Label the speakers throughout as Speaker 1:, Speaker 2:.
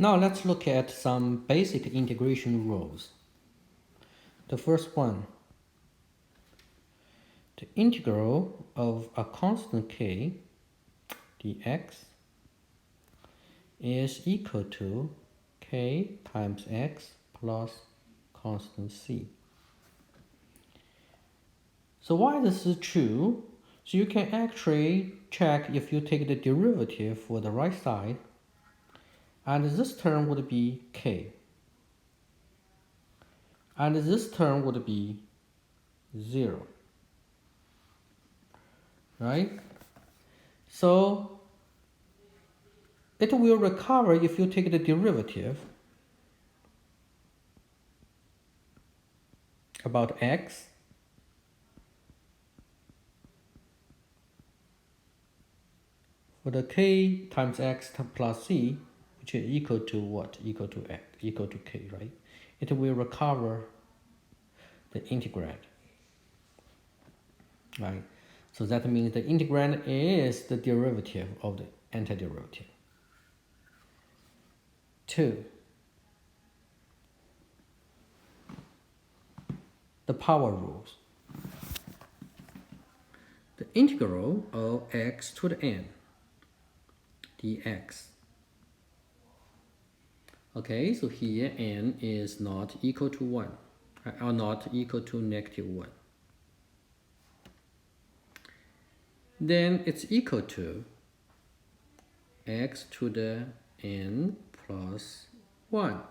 Speaker 1: Now let's look at some basic integration rules. The first one, the integral of a constant k dx is equal to k times x plus constant c. So why this is true? So you can actually check if you take the derivative for the right side, and this term would be k, and this term would be 0, right? So it will recover if you take the derivative about x for the k times x plus c, which is equal to what? Equal to x, equal to k, right? It will recover the integrand, right? So that means the integrand is the derivative of the antiderivative. 2. The power rules. The integral of x to the n dx. Okay, so here n is not equal to 1, or not equal to -1. Then it's equal to x to the n plus 1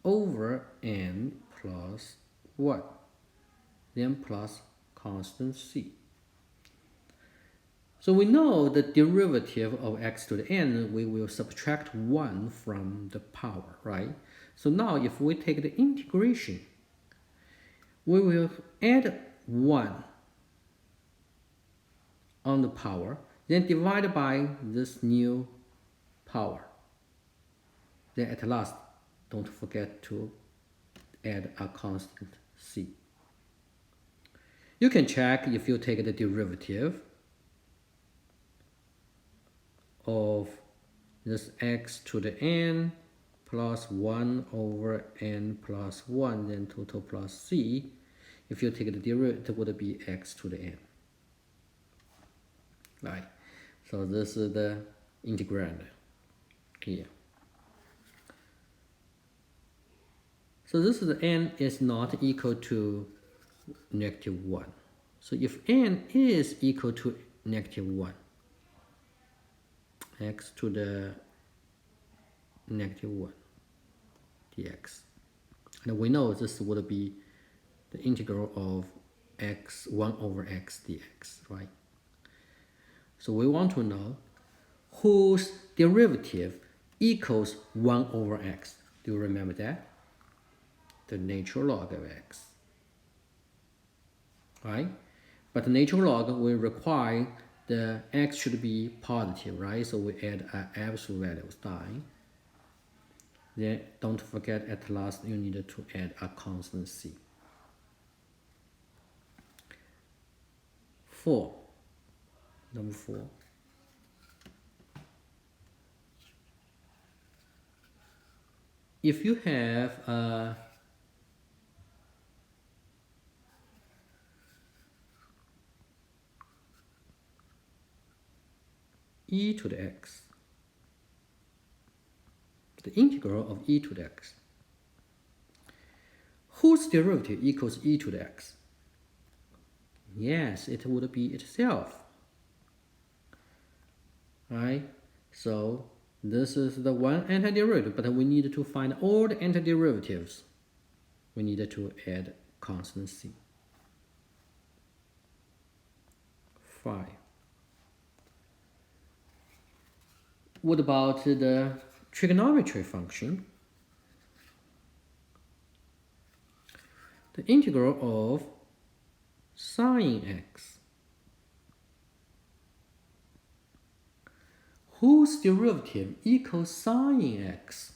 Speaker 1: over n plus 1, then plus constant c. So we know the derivative of x to the n, we will subtract 1 from the power, right? So now if we take the integration, we will add 1 on the power, then divide by this new power. Then at last, don't forget to add a constant c. You can check if you take the derivative of this x to the n plus 1 over n plus 1, then total plus c. If you take the derivative, it would be x to the n. Right. So this is the integrand here. So this is the n is not equal to -1. So if n is equal to -1, x to the -1 dx. And we know this would be the integral of x 1 over x dx, right? So we want to know whose derivative equals 1 over x. Do you remember that? The natural log of x, right? But the natural log will require the x should be positive, right? So we add an absolute value sign. Then don't forget at last you need to add a constant c. 4. Number 4. If you have a e to the x, the integral of e to the x, whose derivative equals e to the x? Yes, it would be itself, right? So this is the one antiderivative, but we need to find all the antiderivatives. We need to add constant c. 5. What about the trigonometry function? The integral of sine x, whose derivative equals sine x?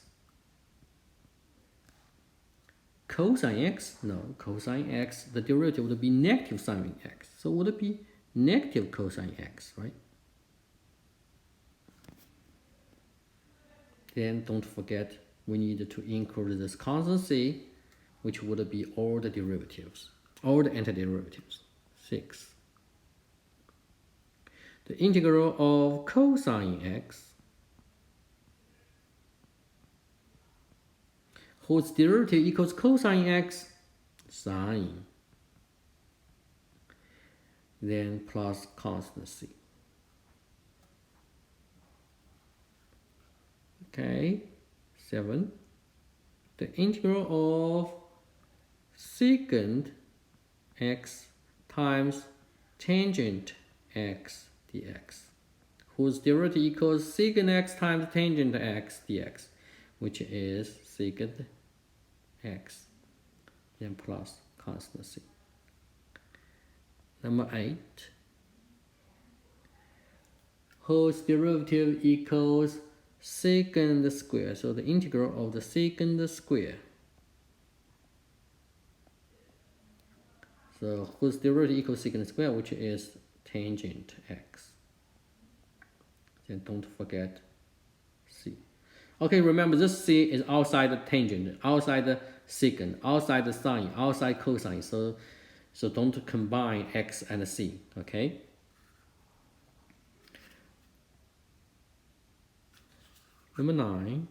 Speaker 1: Cosine x? No, cosine x, the derivative would be negative sine x. So would it be negative cosine x, right? Then don't forget we need to include this constant c, which would be all the derivatives, all the antiderivatives. 6. The integral of cosine x, whose derivative equals cosine x sine, then plus constant c. Okay, 7. The integral of secant x times tangent x dx, whose derivative equals secant x times tangent x dx, which is secant x, then plus constant c. Number 8, whose derivative equals secant square, so the integral of the secant square. So whose derivative equals secant square, which is tangent x. Then don't forget c. Okay, remember this c is outside the tangent, outside the secant, outside the sine, outside cosine. So don't combine x and c. Okay. Number 9.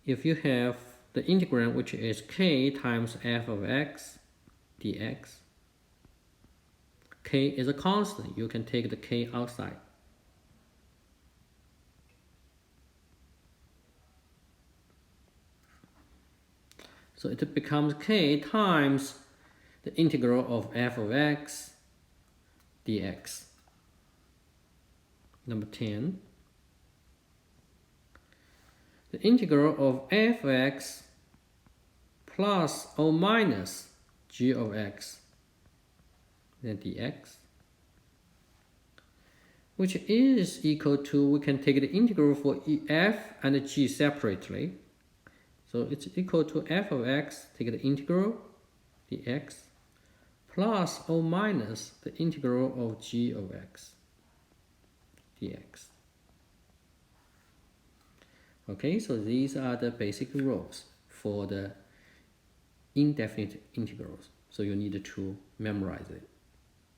Speaker 1: If you have the integrand, which is k times f of x dx, k is a constant. You can take the k outside. So it becomes k times the integral of f of x dx. Number 10. The integral of f of x plus or minus g of x, then dx, which is equal to, we can take the integral for f and g separately. So it's equal to f of x, take the integral, dx, plus or minus the integral of g of x, dx. Okay, so these are the basic rules for the indefinite integrals. So you need to memorize it.